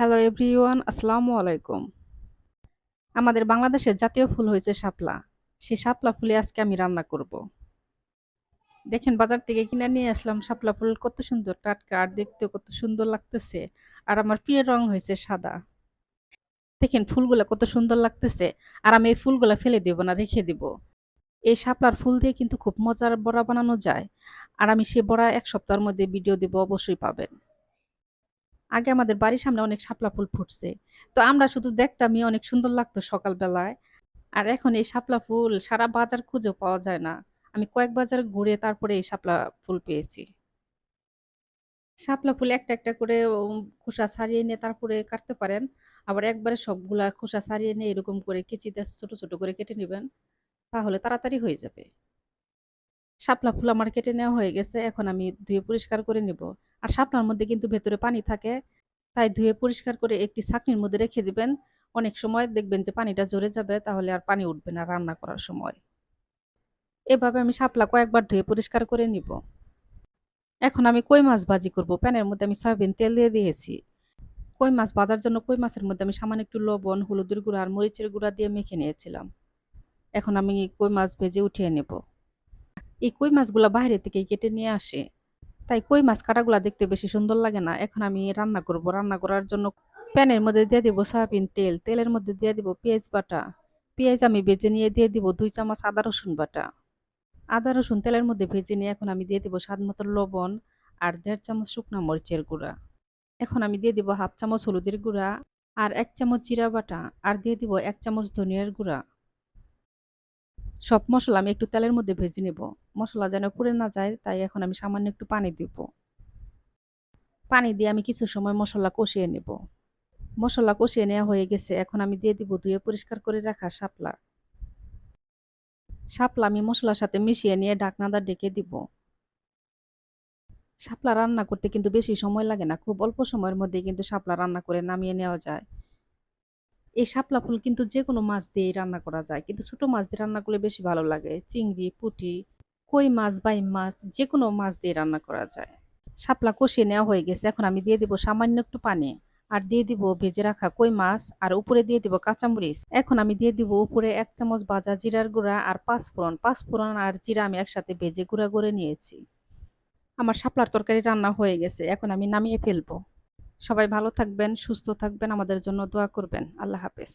Hello everyone, আসসালামু আলাইকুম। আমাদের বাংলাদেশের জাতীয় ফুল হয়েছে শাপলা। সেই শাপলা ফুলে আজকে আমি রান্না করব। দেখেন বাজার থেকে কিনে নিয়ে আসলাম শাপলা ফুল কত সুন্দর টাটকা আর দেখতেও কত সুন্দর লাগতেছে। আর আমার প্রিয় রং হয়েছে সাদা। দেখেন ফুলগুলা কত সুন্দর লাগতেছে। আর আমি এই ফুলগুলা ফেলে দেব না, রেখে দিব। এই শাপলার ফুল দিয়ে কিন্তু খুব মজার বড়া বানানো যায়। আর আমি সে বড়া ১ সপ্তাহের মধ্যে ভিডিও দেব, অবশ্যই পাবেন। আগে আমাদের বাড়ির সামনে অনেক শাপলা ফুল ফুটছে। তো আমরা শুধু দেখতামই, অনেক সুন্দর লাগতো সকালবেলায়। আর এখন এই শাপলা ফুল সারা বাজার খুঁজেও পাওয়া যায় না। আমি কয়েক বাজার ঘুরে তারপরে এই শাপলা ফুল পেয়েছি। শাপলা ফুল একটা করে খোসা ছাড়িয়ে নিয়ে তারপরে কাটতে পারেন। আবার একবারে সবগুলা খোসা ছাড়িয়ে নিয়ে এরকম করে কেচিতে ছোট করে কেটে নিবেন। তাহলে তাড়াতাড়ি হয়ে যাবে। শাপলা ফুল আমার কেটে নেওয়া হয়ে গেছে। এখন আমি ধুয়ে পরিষ্কার করে নিব। আর শাপলার মধ্যে কিন্তু ভেতরে পানি থাকে। তাই ধুয়ে পরিষ্কার করে একটি ছাঁকনির মধ্যে রেখে দিবেন। অনেক সময় দেখবেন যে পানিটা ঝরে যাবে, তাহলে আর পানি উঠবে না রান্না করার সময়। এভাবে আমি শাপলা কয়েকবার ধুয়ে পরিষ্কার করে নিব। এখন আমি কই মাছ ভাজি করব। প্যানের মধ্যে আমি সয়াবিন তেল দিয়ে দিয়েছি। কই মাছ ভাজার জন্য কই মাছের মধ্যে আমি সামান্য একটু লবণ, হলুদের গুঁড়া আর মরিচের গুঁড়া দিয়ে মেখে নিয়েছিলাম। এখন আমি কই মাছ ভেজে উঠিয়ে নেব। এই কই মাছগুলা বাইরে থেকে কেটে নিয়ে আসে। তাই কই মাছ কাটাগুলা দেখতে বেশি সুন্দর লাগে না। এখন আমি রান্না করব। রান্না করার জন্য প্যানের মধ্যে দিয়ে দিব সয়াবিন তেল। তেলের মধ্যে দিয়ে দিব পেঁয়াজ বাটা। পেঁয়াজ আমি ভেজে নিয়ে দিয়ে দিব ২ চামচ আদা রসুন বাটা। আদা রসুন তেলের মধ্যে ভেজে নিয়ে এখন আমি দিয়ে দিব স্বাদ মতো লবণ আর ১.৫ চামচ শুকনা মরিচের গুঁড়া। এখন আমি দিয়ে দিব ১/২ চামচ হলুদের গুঁড়া আর ১ চামচ জিরা বাটা আর দিয়ে দিব ১ চামচ ধনিয়ার গুঁড়া। সব মসলা আমি একটু তেলের মধ্যে ভেজে নেব। মসলা যেন পুড়ে না যায়, তাই এখন আমি সামান্য একটু পানি দিব। পানি দিয়ে আমি কিছু সময় মসলা কষিয়ে নেব। মসলা কষিয়ে নেওয়া হয়ে গেছে। এখন আমি দিয়ে দিব ধুয়ে পরিষ্কার করে রাখা শাপলা। শাপলা আমি মসলার সাথে মিশিয়ে নিয়ে ঢাকনাটা ঢেকে দিব। শাপলা রান্না করতে কিন্তু বেশি সময় লাগে না। খুব অল্প সময়ের মধ্যেই কিন্তু শাপলা রান্না করে নামিয়ে নেওয়া যায়। এই শাপলা ফুল কিন্তু যেকোনো মাছ দিয়েই রান্না করা যায়। কিন্তু ছোট মাছ দিয়ে রান্না করলে বেশি ভালো লাগে। চিংড়ি, পুঁটি, কই মাছ, বাইম মাছ যেকোনো মাছ দিয়ে রান্না করা যায়। শাপলা কষিয়ে নেওয়া হয়ে গেছে। এখন আমি দিয়ে দিব সামান্য একটু পানি। আর দিয়ে দিব ভেজে রাখা কই মাছ আর উপরে দিয়ে দিব কাঁচামরিচ। এখন আমি দিয়ে দিব উপরে ১ চামচ ভাজা জিরার গুঁড়া আর পাঁচফোড়ন। পাঁচফোড়ন আর জিরা আমি একসাথে ভেজে গুঁড়া করে নিয়েছি। আমার শাপলার তরকারি রান্না হয়ে গেছে। এখন আমি নামিয়ে ফেলবো। সবাই ভালো থাকবেন, সুস্থ থাকবেন, আমাদের জন্য দোয়া করবেন। আল্লাহ হাফেজ।